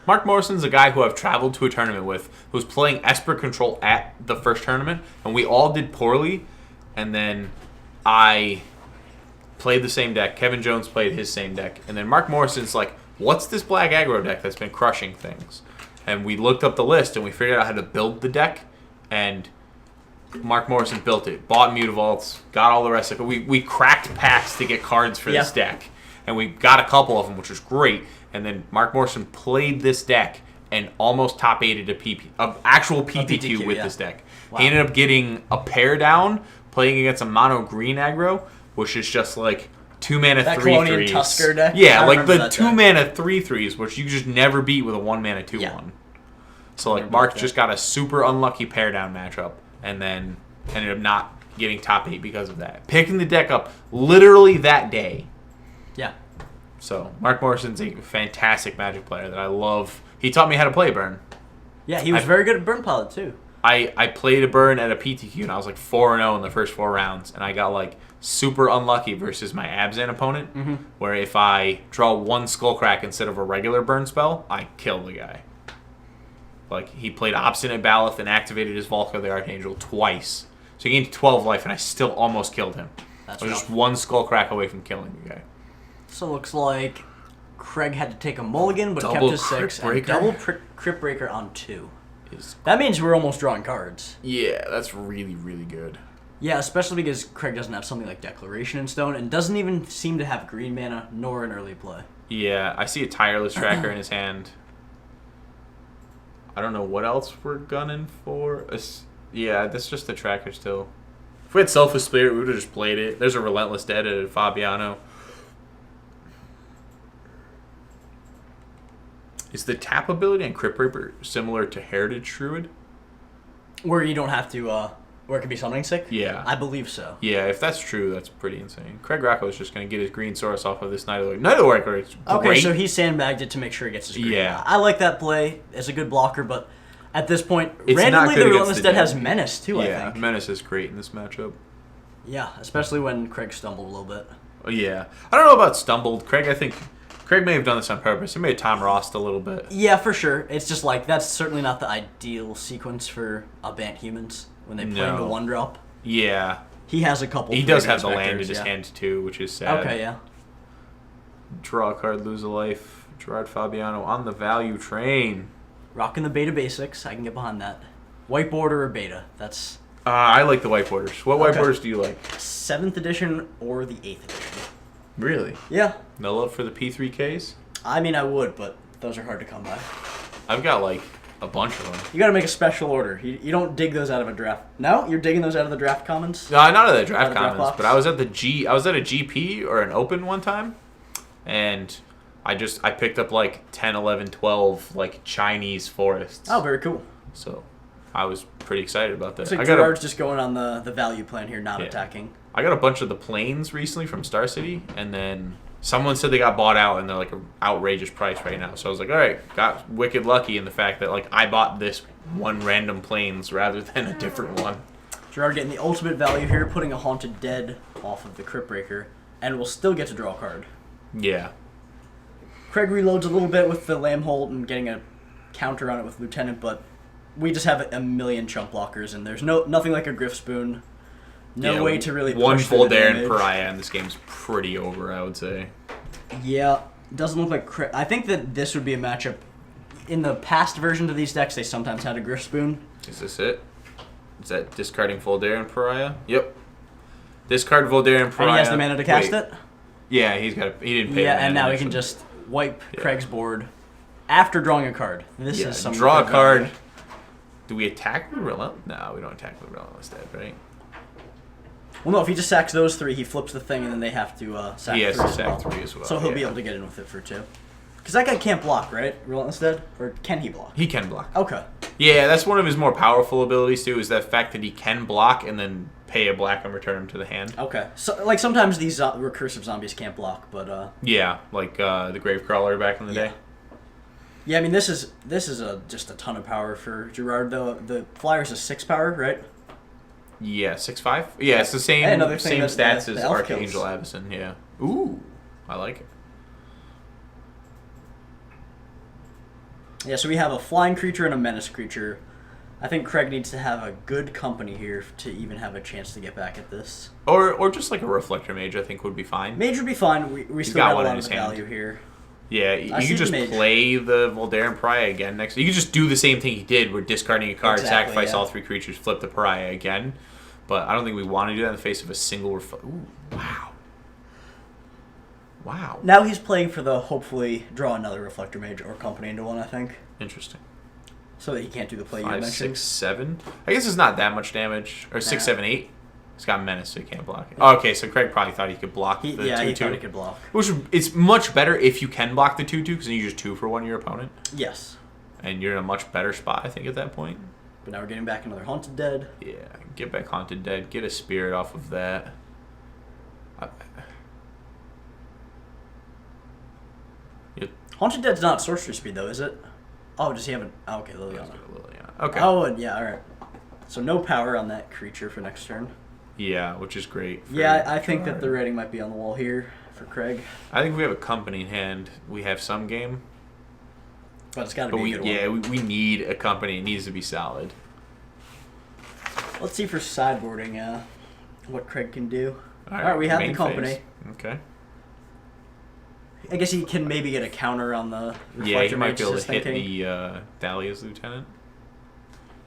Mark Morrison's a guy who I've traveled to a tournament with, who was playing Esper Control at the first tournament, and we all did poorly, and then I played the same deck. Kevin Jones played his same deck, and then Mark Morrison's like, what's this black aggro deck that's been crushing things? And we looked up the list, and we figured out how to build the deck, and Mark Morrison built it, bought Mutavaults, got all the rest of it. We cracked packs to get cards for this deck, and we got a couple of them, which was great. And then Mark Morrison played this deck and almost top 8'd a actual PTQ with this deck. Wow. He ended up getting a pair down, playing against a mono green aggro, which is just like 2-mana 3/3s. Tusker deck? Yeah, like the 2-mana 3/3s, which you just never beat with a 1-mana 2/1. Yeah. So like Mark just got a super unlucky pair down matchup, and then ended up not getting top 8 because of that. Picking the deck up literally that day. Yeah. So, Mark Morrison's a fantastic Magic player that I love. He taught me how to play Burn. Yeah, he was very good at Burn Pilot, too. I played a Burn at a PTQ, and I was like 4-0 in the first 4 rounds, and I got like super unlucky versus my Abzan opponent, where if I draw 1 Skullcrack instead of a regular Burn spell, I kill the guy. Like, he played Obstinate Baloth and activated his Volca the Archangel twice. So he gained 12 life, and I still almost killed him. I was just 1 Skullcrack away from killing the guy. So it looks like Craig had to take a mulligan, but kept his 6. And double Crypt Breaker on 2. That means we're almost drawing cards. Yeah, that's really, really good. Yeah, especially because Craig doesn't have something like Declaration in Stone, and doesn't even seem to have green mana, nor an early play. Yeah, I see a Tireless Tracker in his hand. I don't know what else we're gunning for. Yeah, that's just the tracker still. If we had Selfless Spirit, we would have just played it. There's a Relentless Dead at Fabiano. Is the tap ability on Crypt Reaper similar to Heritage Druid? Where you don't have to, where it can be summoning sick? Yeah. I believe so. Yeah, if that's true, that's pretty insane. Craig Rocco is just going to get his green source off of this Night of the Worker. Okay, so he sandbagged it to make sure he gets his green. Yeah. I like that play as a good blocker, but at this point, randomly the Relentless Dead has Menace too, I think. Yeah, Menace is great in this matchup. Yeah, especially when Craig stumbled a little bit. Yeah. I don't know about stumbled. Craig may have done this on purpose. He may have Tom Rossed a little bit. Yeah, for sure. It's just like, that's certainly not the ideal sequence for Bant Humans when they play into 1-drop. Yeah. He has a couple. He does have the land in his hand too, which is sad. Okay, yeah. Draw a card, lose a life. Gerard Fabiano on the value train. Rocking the beta basics. I can get behind that. White border or beta? That's... I like the white borders. What white borders do you like? 7th edition or the 8th edition. Really? Yeah. No love for the P3Ks? I mean, I would, but those are hard to come by. I've got like a bunch of them. You gotta make a special order. You don't dig those out of a draft. No? You're digging those out of the draft commons? No, not out of the draft commons, but I was at a GP or an open one time, and I picked up like 10, 11, 12 like Chinese forests. Oh, very cool. So I was pretty excited about that. So Gerard's just going on the value plan here, not attacking. I got a bunch of the planes recently from Star City, and then someone said they got bought out, and they're like an outrageous price right now. So I was like, all right, got wicked lucky in the fact that like I bought this one random planes rather than a different one. Gerard getting the ultimate value here, putting a Haunted Dead off of the Crypt Breaker, and will still get to draw a card. Yeah. Craig reloads a little bit with the Lambholt and getting a counter on it with Lieutenant, but we just have a million chump blockers, and there's nothing like a Griff Spoon. No way to really push one full Darren damage. Pariah, and this game's pretty over, I would say. Yeah, doesn't look like I think that this would be a matchup. In the past versions of these decks, they sometimes had a Griff Spoon. Is this it? Is that discarding full Darren Pariah? Yep. Discard Voldaren Pariah. And he has the mana to cast it? Yeah, he didn't pay. Yeah, and now he can just wipe Craig's board after drawing a card. This is some draw a card. Value. Do we attack the Relentless? No, we don't attack the Relentless Dead, right? Well, no, if he just sacks those 3, he flips the thing, and then they have to sack 3 as well. He has to sack 3 as well. So he'll be able to get in with it for 2. Because that guy can't block, right? Relentless Dead? Or can he block? He can block. Okay. Yeah, that's one of his more powerful abilities, too, is that fact that he can block and then pay a black and return him to the hand. Okay. So, like, sometimes these recursive zombies can't block, but... Yeah, like the Gravecrawler back in the day. Yeah, I mean, this is just a ton of power for Gerard, though. The Flyer's a 6 power, right? Yeah, 6/5? Yeah, it's the same stats as Archangel Avacyn, yeah. Ooh, I like it. Yeah, so we have a flying creature and a menace creature. I think Craig needs to have a good company here to even have a chance to get back at this. Or just like a reflector mage, I think would be fine. Mage would be fine. We still got a lot of value here. Yeah, you can just play the Voldaren Pariah again next. You can just do the same thing he did. We're discarding a card, sacrifice all 3 creatures, flip the Pariah again. But I don't think we want to do that in the face of a single Ooh, wow. Wow. Now he's playing for the hopefully draw another reflector mage or company into one, I think. Interesting. So that he can't do the play you 5, mentioned. 6, 7. I guess it's not that much damage. Or 6, 7, 8. He's got menace, so he can't block it. Oh, okay, so Craig probably thought he could block the 2/2. Yeah, he thought he could block. Which it's much better if you can block the 2/2, because then you just 2 for 1 your opponent. Yes. And you're in a much better spot, I think, at that point. But now we're getting back another Haunted Dead. Yeah, get back Haunted Dead. Get a spirit off of that. Haunted Dead's not sorcery speed, though, is it? Oh, does he have an... Oh, okay, Liliana. Okay. Oh, yeah, alright. So no power on that creature for next turn. Yeah, which is great. Yeah, I think that the rating might be on the wall here for Craig. I think if we have a company in hand, we have some game. But it's got to be a good one. Yeah, we need a company. It needs to be solid. Let's see for sideboarding what Craig can do. All right, we have the company. Phase. Okay. I guess he can maybe get a counter on the reflector. Yeah, he might be able to thinking. hit the Thalia's Lieutenant.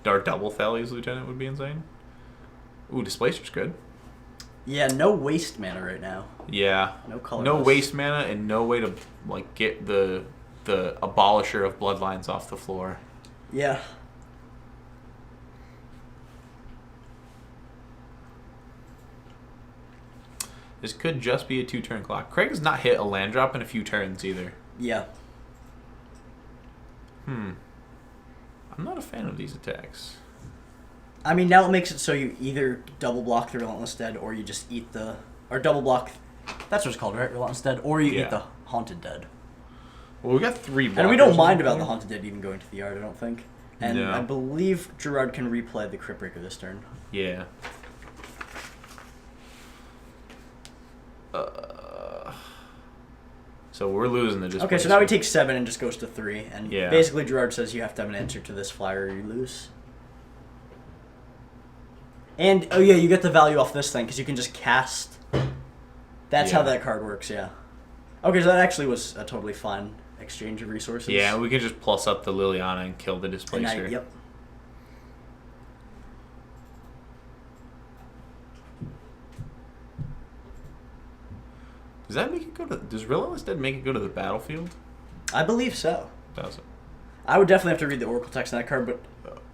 Or double Thalia's Lieutenant would be insane. Ooh, Displacer's good. Yeah, no waste mana right now. Yeah. No color. No waste mana and no way to like get the abolisher of bloodlines off the floor. Yeah. This could just be a 2-turn clock. Craig has not hit a land drop in a few turns either. Yeah. I'm not a fan of these attacks. I mean, now it makes it so you either double block the Relentless Dead or you just eat the... Or double block... That's what it's called, right? Relentless Dead. Or you eat the Haunted Dead. Well, we got 3 blockers. And we don't mind about the Haunted Dead even going to the yard, I don't think. And no. I believe Gerard can replay the Crypt Breaker this turn. Yeah. So we're losing the Displacer. Okay, so now he takes 7 and just goes to 3. And yeah. Basically Gerard says you have to have an answer to this flyer or you lose. And, oh yeah, you get the value off this thing because you can just cast. That's how that card works, yeah. Okay, so that actually was a totally fine exchange of resources. Yeah, we can just plus up the Liliana and kill the Displacer. Yep. Does that make it go to... Does Relentless Dead make it go to the battlefield? I believe so. Does it? I would definitely have to read the Oracle text on that card, but...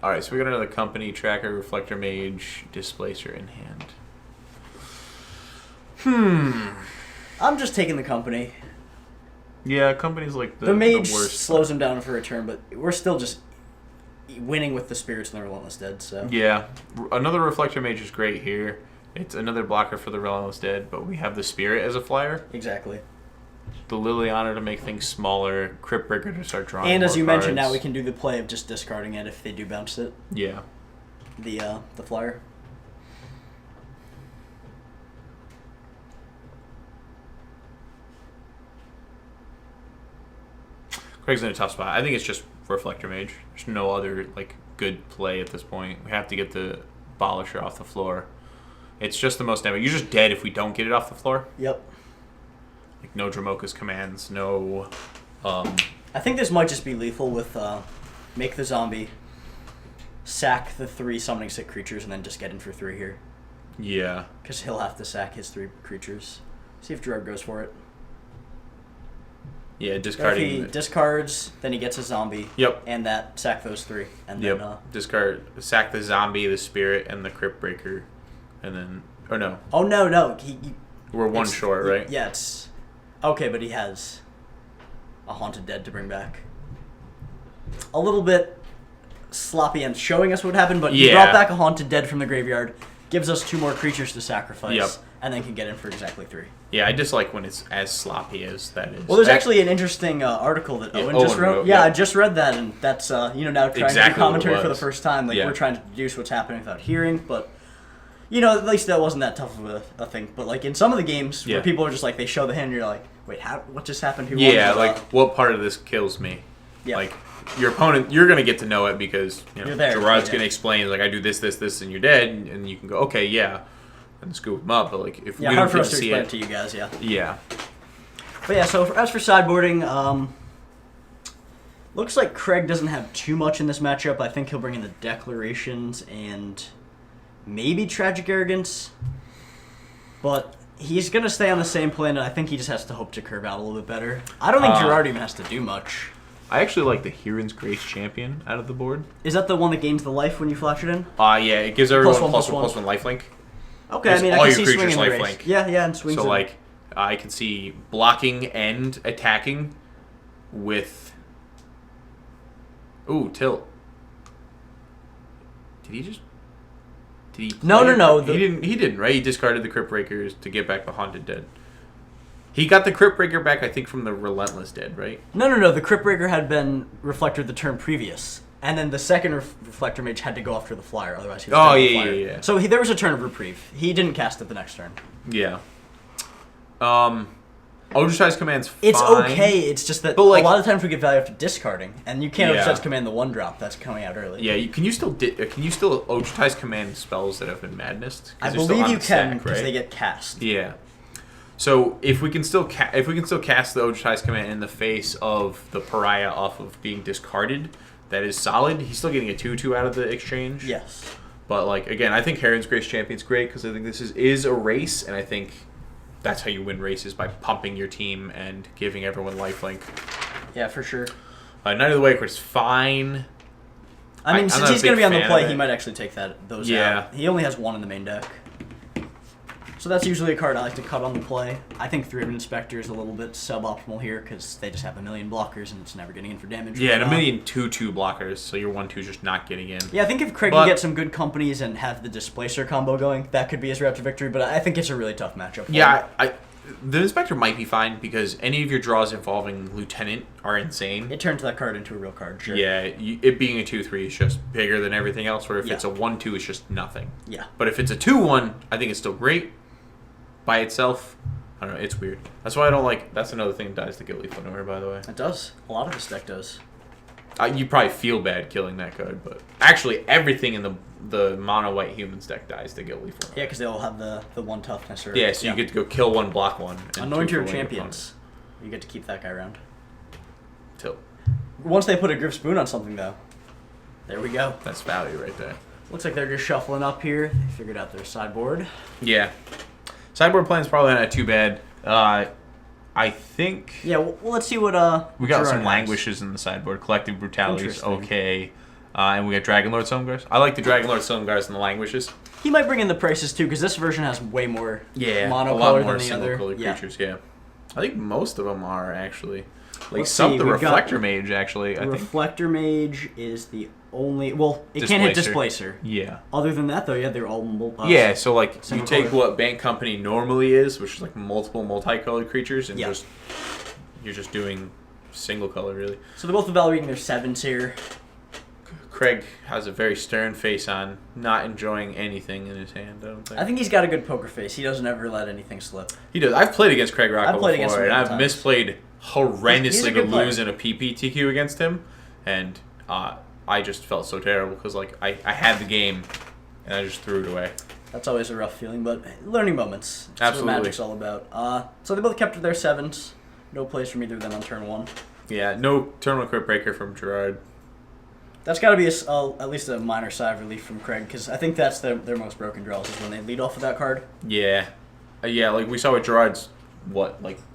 Alright, so we got another company, tracker, reflector mage, displacer in hand. I'm just taking the company. Yeah, company's like the mage worst. Slows him down for a turn, but we're still just winning with the spirits and the Relentless Dead, so... Yeah, another reflector mage is great here. It's another blocker for the Relentless Dead, but we have the Spirit as a flyer. Exactly. The Liliana to make things smaller, Crypt Breaker to start drawing And more as you cards. mentioned, now we can do the play of just discarding it if they do bounce it. Yeah. The flyer. Craig's in a tough spot. I think it's just Reflector Mage. There's no other like good play at this point. We have to get the Abolisher off the floor. It's just the most damage. You're just dead if we don't get it off the floor. Yep. Like no Dromoka's commands, no... I think this might just be lethal with make the zombie, sack the 3 summoning sick creatures, and then just get in for 3 here. Yeah. Because he'll have to sack his 3 creatures. See if Gerard goes for it. Yeah, discarding... If he discards, then he gets a zombie. Yep. And that sack those 3. And then, discard, sack the zombie, the spirit, and the Crypt Breaker. And then... Or no. Oh, no. We're one short, right? Yeah, it's... Okay, but he has a Haunted Dead to bring back. A little bit sloppy and showing us what happened, but he brought back a Haunted Dead from the graveyard, gives us 2 more creatures to sacrifice, and then can get in for exactly 3. Yeah, I dislike when it's as sloppy as that is. Well, there's actually an interesting article that Owen just wrote. Yeah, I just read that, and that's, now trying to do commentary for the first time. Like, we're trying to deduce what's happening without hearing, but... at least that wasn't that tough of a thing. But, like, in some of the games where people are just, like, they show the hand and you're like, wait, what just happened? Who won? Like, what part of this kills me? Yeah. Like, your opponent, you're going to get to know it because You're there, Gerard's going to explain, like, I do this, this, this, and you're dead, and you can go, okay, yeah, and scoop them up. But, like, if we don't hard for get us to to see explain it. it to you guys, yeah. Yeah. But yeah, so as for sideboarding, looks like Craig doesn't have too much in this matchup. I think he'll bring in the Declarations and maybe Tragic Arrogance. But he's going to stay on the same plan, and I think he just has to hope to curve out a little bit better. I don't think Gerard even has to do much. I actually like the Heron's Grace Champion out of the board. Is that the one that gains the life when you flash it in? Yeah, it gives everyone +1/+1. +1/+1 lifelink. Okay, I mean, I all can your see creatures swinging the lifelink. race. Yeah, and swings. So, like, I can see blocking and attacking with... Ooh, tilt. Did he just... Did he No. He didn't, right? He discarded the Crypt Breakers to get back the Haunted Dead. He got the Crypt Breaker back, I think, from the Relentless Dead, right? No. The Crypt Breaker had been Reflector the turn previous. And then the second Reflector Mage had to go after the Flyer, otherwise he was dead with the Flyer. Yeah. So there was a turn of reprieve. He didn't cast it the next turn. Yeah. Ostracized Command's fine. It's okay, it's just that But, like, a lot of times we get value after discarding, and you can't Yeah. Ostracize Command the 1-drop that's coming out early. Yeah, can you still Ostracized Command spells that have been madness? I believe you can because they get cast. Yeah. So if we can still cast the Ostracized Command in the face of the Pariah off of being discarded, that is solid. He's still getting a 2/2 out of the exchange. Yes. But, like, again, I think Heron's Grace Champion's great because I think this is a race, and I think that's how you win races, by pumping your team and giving everyone lifelink. Yeah, for sure. Knight of the Waker's fine. I mean, since he's going to be on the fan play, of he it. might actually take those Yeah. out. He only has one in the main deck. So that's usually a card I like to cut on the play. I think Three of Inspector is a little bit suboptimal here because they just have a million blockers and it's never getting in for damage. Yeah, and a million 2/2 blockers, so your 1/2 is just not getting in. Yeah, I think if Craig can get some good companies and have the Displacer combo going, that could be his route to victory, but I think it's a really tough matchup. Yeah, the Inspector might be fine because any of your draws involving Lieutenant are insane. It turns that card into a real card, sure. Yeah, it being a 2/3 is just bigger than everything else, where if it's a 1/2, it's just nothing. Yeah. But if it's a 2/1, I think it's still great by itself. I don't know, it's weird. That's why I don't like... That's another thing that dies to Guilty Flaneur, by the way. It does. A lot of this deck does. You probably feel bad killing that card, but actually everything in the mono white humans deck dies to Guilty Flaneur. Yeah, because they all have the 1 toughness. Or, Yeah, so you get to go kill 1, block 1. and Anoint 2 your for winning champions. You get to keep that guy around. Tilt. Once they put a Griff Spoon on something, though, there we go. That's value right there. Looks like they're just shuffling up here. They figured out their sideboard. Yeah. Sideboard plan's probably not too bad. I think... Yeah, well, let's see what We got Gerard some has. languishes in the sideboard. Collective Brutality is Interesting. okay. And we got Dragonlord Silumgars. I like the Dragonlord Silumgars and the languishes. He might bring in the prices, too, because this version has way more A monocolor lot more than the single other. colored creatures, yeah. I think most of them are, actually. Like, Let's some see, the we've got Reflector Mage, actually, I think. Reflector Mage is the only... Well, it can't hit Displacer. Yeah. Other than that, though, yeah, they're all... Yeah, so, like, you single take color. what Bank Company normally is, which is, like, multiple multicolored creatures, and Yeah. you're just doing single color, really. So they're both evaluating their 7s here. Craig has a very stern face on, not enjoying anything in his hand, I don't think. I think he's got a good poker face. He doesn't ever let anything slip. He does. I've played against Craig Rocco I've played against before, him and many I've times. misplayed He's horrendously a to good player. lose in a PPTQ against him, and I just felt so terrible because, like, I had the game, and I just threw it away. That's always a rough feeling, but learning moments. That's Absolutely. what Magic's all about. So they both kept their 7s. No plays from either of them on turn 1. Yeah, no turn 1 Crypt Breaker from Gerard. That's got to be at least a minor sigh of relief from Craig, because I think that's their most broken draws is when they lead off with that card. Yeah. Yeah, like we saw with Gerard's,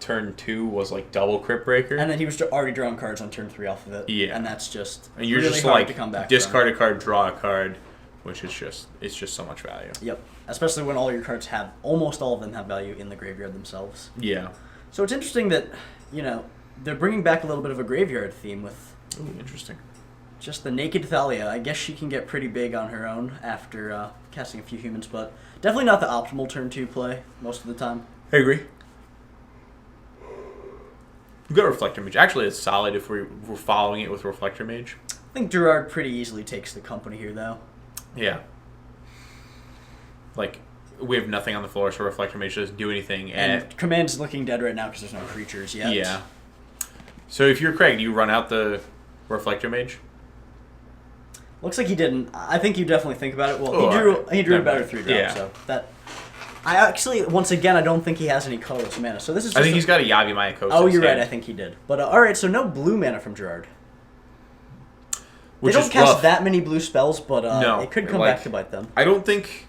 turn 2 was, like, double Crypt Breaker. And then he was already drawing cards on turn 3 off of it. Yeah. And that's just And you're really just, hard like, to come back discard a card, draw a card, which is it's just so much value. Yep. Especially when all your cards almost all of them have value in the graveyard themselves. Yeah. So it's interesting that, they're bringing back a little bit of a graveyard theme with Ooh, interesting. just the Naked Thalia. I guess she can get pretty big on her own after casting a few humans, but definitely not the optimal turn 2 play most of the time. I agree. We've got Reflector Mage. Actually, it's solid if we're following it with Reflector Mage. I think Gerard pretty easily takes the company here, though. Yeah. Like, we have nothing on the floor, so Reflector Mage doesn't do anything. And Command's looking dead right now because there's no creatures yet. Yeah. So if you're Craig, do you run out the Reflector Mage? Looks like he didn't. I think you definitely think about it. Well, he drew a better 3-drop, Yeah. so that. I actually, once again, I don't think he has any colorless mana. So this is. Just I think he's got a Yavi Mayakosa. Oh, you're right. I think he did. But all right, so no blue mana from Gerard. They don't cast that many blue spells, but it could come back to bite them. I don't think.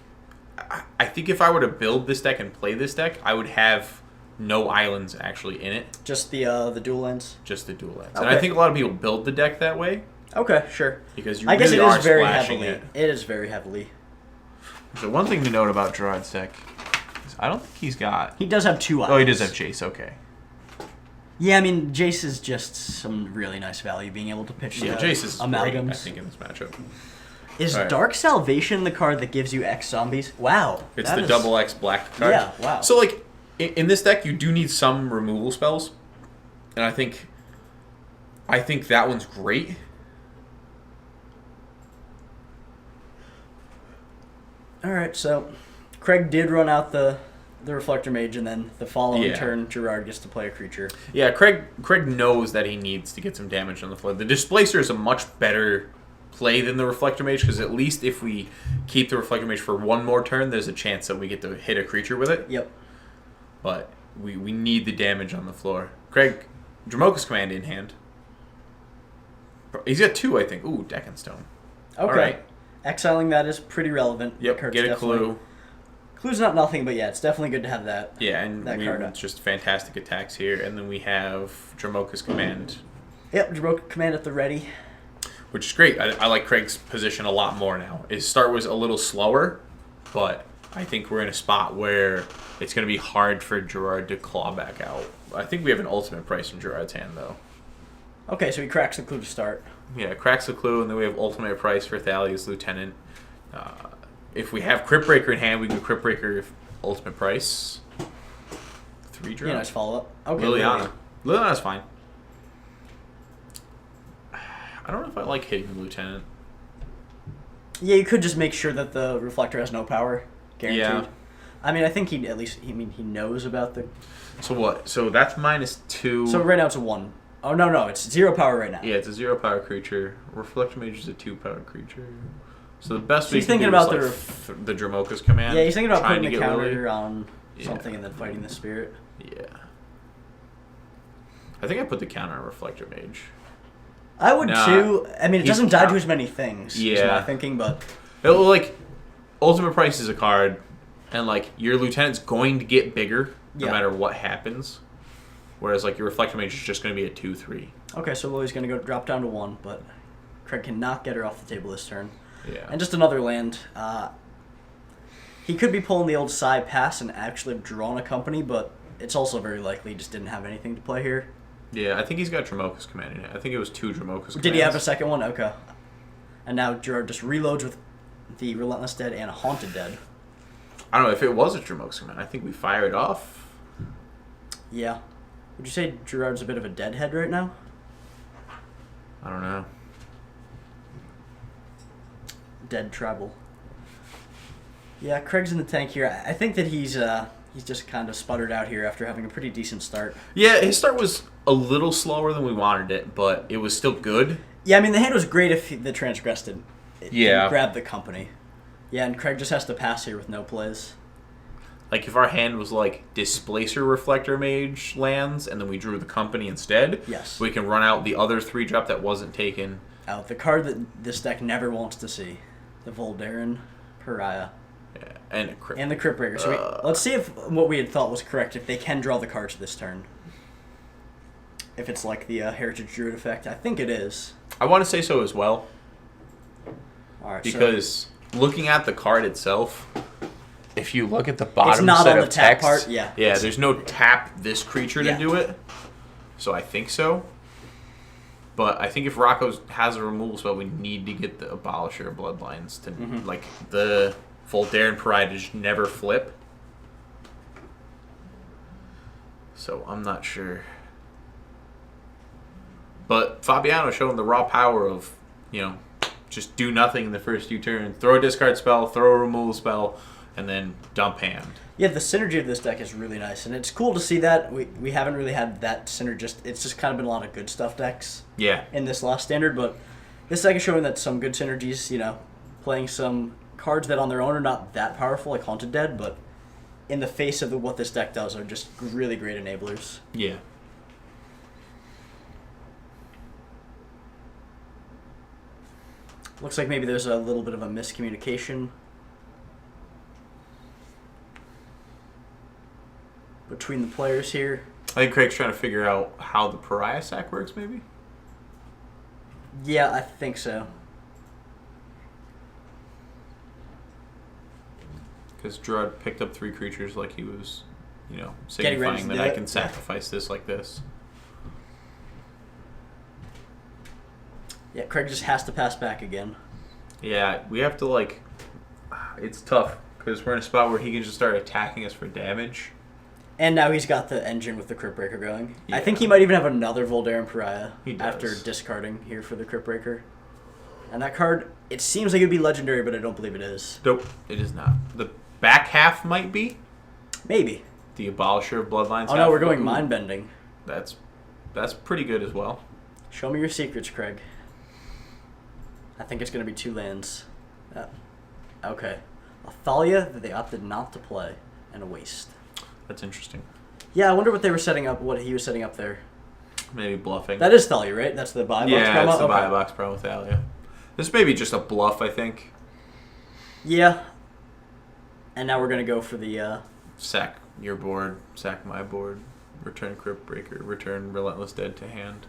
I think if I were to build this deck and play this deck, I would have no islands actually in it. Just the dual lands. Just the dual lands, okay. And I think a lot of people build the deck that way. Okay, sure. Because you I guess really it are is very splashing heavily. It is very heavily. So one thing to note about Gerard's deck is I don't think he's got. He does have 2 islands. Oh, he does have Jace. Okay. Yeah, I mean Jace is just some really nice value being able to pitch. Yeah, Jace is amalgams. great, I think in this matchup. Is Dark Salvation the card that gives you X zombies? Wow. It's the double X black card. Yeah, wow. So, like, in this deck, you do need some removal spells. And I think that one's great. Alright, so Craig did run out the Reflector Mage, and then the following turn, Gerard gets to play a creature. Yeah, Craig knows that he needs to get some damage on the floor. The Displacer is a much better play than the Reflector Mage, because at least if we keep the Reflector Mage for one more turn, there's a chance that we get to hit a creature with it. Yep. But we need the damage on the floor. Craig, Dramoka's Command in hand. He's got 2, I think. Ooh, Deck and Stone. Okay. All right. Exiling that is pretty relevant. Yep, get a clue. Clue's not nothing, but yeah, it's definitely good to have that. Yeah, and it's just fantastic attacks here. And then we have Dramoka's Command. Yep, Dramoka's Command at the ready. Which is great. I like Craig's position a lot more now. His start was a little slower, but I think we're in a spot where it's going to be hard for Gerard to claw back out. I think we have an ultimate price in Gerard's hand, though. Okay, so he cracks the clue to start. Yeah, cracks the clue, and then we have ultimate price for Thalia's Lieutenant. If we have Crypt Breaker in hand, we can go Crypt Breaker ultimate price. 3-drop. Yeah, nice follow-up. Okay, Liliana. Liliana's fine. I don't know if I like hitting the Lieutenant. Yeah, you could just make sure that the Reflector has no power. Guaranteed. Yeah. I mean, I think he knows about the... So what? So that's -2. So right now it's a 1. Oh, no, it's 0 power right now. Yeah, it's a 0 power creature. Reflector Mage is a 2 power creature. So the best we he's can thinking do about is the Dramoka's Command. Yeah, he's thinking about putting a counter on something and then fighting the spirit. Yeah. I think I put the counter on Reflector Mage. I would too. I mean, it doesn't die to as many things. Yeah. Is my thinking, but like, Ultimate Price is a card, and like your Lieutenant's going to get bigger no matter what happens. Whereas like your Reflector Mage is just going to be a 2/3. Okay, so Lily's going to go drop down to 1, but Craig cannot get her off the table this turn. Yeah. And just another land. He could be pulling the old Psy pass and actually have drawn a company, but it's also very likely he just didn't have anything to play here. Yeah, I think he's got Dramoka's Command in it. I think it was 2 Dramoka's Commands. Did he have a second one? Okay. And now Gerard just reloads with the Relentless Dead and a Haunted Dead. I don't know if it was a Dramoka's Command. I think we fired off. Yeah. Would you say Gerard's a bit of a deadhead right now? I don't know. Dead tribal. Yeah, Craig's in the tank here. I think that he's just kind of sputtered out here after having a pretty decent start. Yeah, his start was a little slower than we wanted it, but it was still good. Yeah, I mean, the hand was great if the Transgressed didn't grab the company. Yeah, and Craig just has to pass here with no plays. Like, if our hand was like Displacer Reflector Mage lands, and then we drew the company instead, yes, we can run out the other 3-drop that wasn't taken. Out the card that this deck never wants to see. The Voldaren Pariah. Yeah, and a Crypt. And the Crypt Breaker. So let's see if what we had thought was correct, if they can draw the cards this turn. If it's like the Heritage Druid effect. I think it is. I want to say so as well. All right, because looking at the card itself, if you look at the bottom it's not set on of the tap text, part. Yeah, there's no tap this creature to do it. So I think so. But I think if Rocco has a removal spell, we need to get the Abolisher Bloodlines to like the Voldaren Pariah to just never flip. So I'm not sure. But Fabiano showing the raw power of, just do nothing in the first few turns. Throw a discard spell, throw a removal spell, and then dump hand. Yeah, the synergy of this deck is really nice, and it's cool to see that. We haven't really had that synergist. It's just kind of been a lot of good stuff decks. Yeah. In this last standard, but this deck is showing that some good synergies. Playing some cards that on their own are not that powerful, like Haunted Dead, but in the face of what this deck does, are just really great enablers. Yeah. Looks like maybe there's a little bit of a miscommunication between the players here. I think Craig's trying to figure out how the Pariah sack works, maybe? Yeah, I think so. Because Gerard picked up 3 creatures like he was, Getting ready signifying to that do I it. can sacrifice this like this. Yeah, Craig just has to pass back again. Yeah, we have to, it's tough because we're in a spot where he can just start attacking us for damage. And now he's got the engine with the Crypt Breaker going. Yeah. I think he might even have another Voldaren Pariah He does. after discarding here for the Crypt Breaker. And that card, it seems like it would be legendary, but I don't believe it is. Nope, it is not. The back half might be. Maybe. The Abolisher of Bloodlines. Oh no, we're going mind bending. That's pretty good as well. Show me your secrets, Craig. I think it's going to be 2 lands. Okay. A Thalia that they opted not to play, and a waste. That's interesting. Yeah, I wonder what they were setting up, what he was setting up there. Maybe bluffing. That is Thalia, right? That's the buy box promo? Yeah, it's the Okay. buy box promo with Thalia. This may be just a bluff, I think. Yeah. And now we're going to go for the... Sack your board, sack my board, return Crypt Breaker, return Relentless Dead to hand.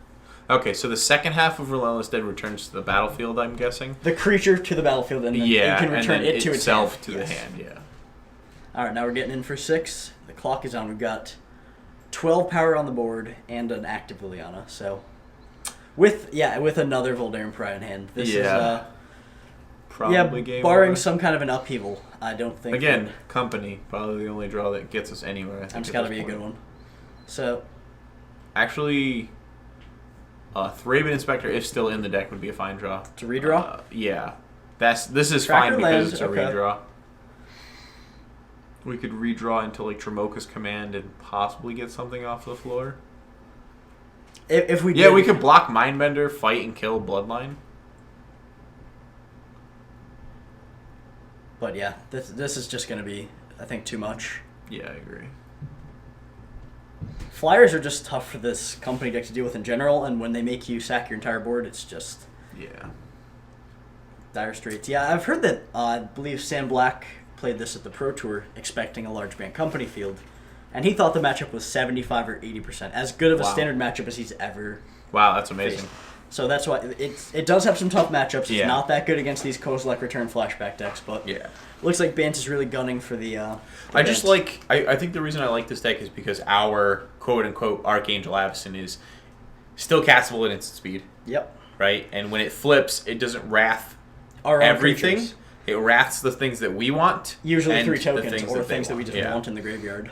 Okay, so the second half of Relentless Dead returns to the battlefield, I'm guessing. The creature to the battlefield, and then Yeah, it can return and then it to itself its to hand. the hand, yeah. All right, now we're getting in for 6. The clock is on. We've got 12 power on the board and an active Liliana. So, with another Voldaren Pariah in hand. This is probably game barring over. some kind of an upheaval. I don't think. Again, company, probably the only draw that gets us anywhere. I think that's at got to this be a point. good one. So, Actually, Thraben Inspector, if still in the deck, would be a fine draw. to redraw. Yeah, this is Tracker fine because land, it's a okay. redraw. We could redraw into Tremoka's Command and possibly get something off the floor. If we Yeah, did, we could block Mindbender, fight and kill Bloodline. But yeah, this is just going to be, I think, too much. Yeah, I agree. Flyers are just tough for this company deck to deal with in general, and when they make you sack your entire board, it's just Yeah. dire straits. Yeah, I've heard that, I believe Sam Black played this at the Pro Tour expecting a large band company field, and he thought the matchup was 75 or 80%, as good of a Wow. standard matchup as he's ever Wow, that's amazing. faced. So that's why it does have some tough matchups. It's Yeah. not that good against these Kozilek return flashback decks, but Yeah. looks like Bance is really gunning for the I just Bance. I think the reason I like this deck is because our quote-unquote Archangel Avacyn is still castable at instant speed, Yep. right? And when it flips, it doesn't wrath Our own everything. creatures. It wraths the things that we want. Usually and 3 the tokens, things or they things that we just Yeah. want in the graveyard.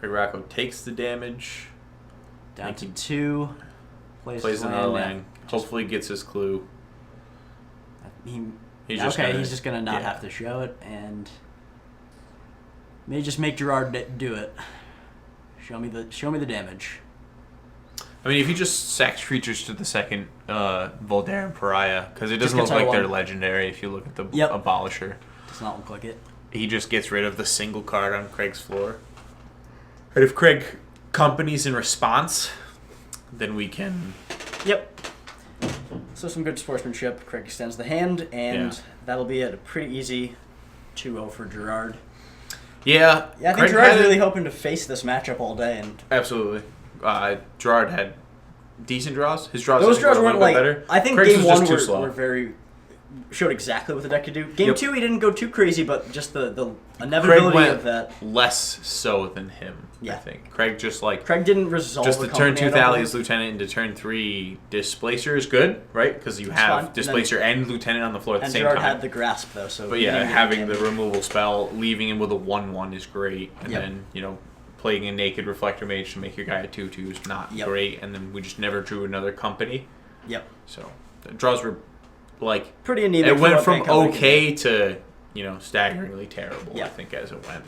Rocco takes the damage, Down Thank to you. 2. Plays plays his another land. land, hopefully gets his clue. He's just okay, gonna- he's just gonna not yeah. have to show it, and may just make Gerard do it. Show me the damage. I mean, if he just sacks creatures to the second Voldaren Pariah, because it Just doesn't look gets out like they're one. legendary if you look at the Yep. Abolisher. Does not look like it. He just gets rid of the single card on Craig's floor. And if Craig companies in response, then we can... Yep. So some good sportsmanship. Craig extends the hand, and Yeah. that'll be it. A pretty easy 2-0 for Gerard. Yeah, Yeah, I think Craig Gerard's had it- really hoping to face this matchup all day, and Absolutely. Gerard had decent draws. His draws, those I think, draws were a weren't little bit like. better. I think Craig's game was 1 just too slow. were very showed exactly what the deck could do. Game Yep. 2 he didn't go too crazy, but just the Craig inevitability went of that. less so than him, I Yeah. think. Craig just like... Craig didn't resolve Just the the turn company 2 at all. Thalia's Lieutenant into turn 3 Displacer is good, right? Because you It's have fine. And Displacer and Lieutenant on the floor at the And same Gerard time. had the grasp though, so. But he yeah, didn't get having the damage. removal spell, leaving him with a 1/1 is great. And Yep. then, playing a Naked Reflector Mage to make your guy a 2/2 is not Yep. great. And then we just never drew another company. Yep. So the draws were like pretty anemic. It went for from what Vancouver okay to staggeringly terrible. Yeah. I think as it went.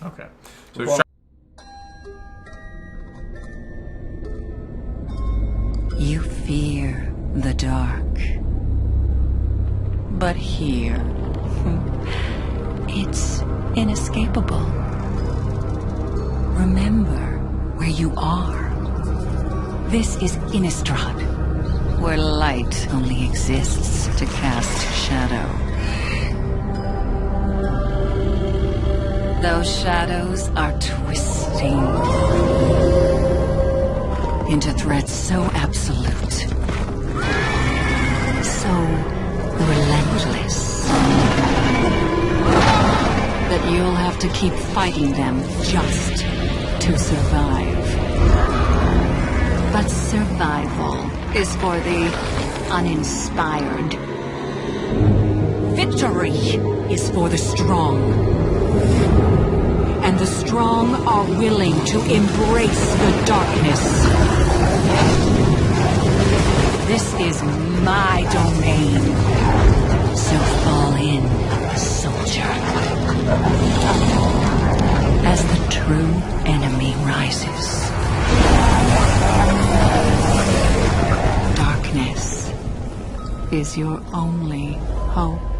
Okay. So Well, you fear the dark. But here, it's inescapable. Remember where you are. This is Innistrad, where light only exists to cast shadow. Those shadows are twisting into threats so absolute, so relentless, that you'll have to keep fighting them just to survive. But survival is for the uninspired. Victory is for the strong. And the strong are willing to embrace the darkness. This is my domain. So fall in, soldier. As the true enemy rises, darkness is your only hope.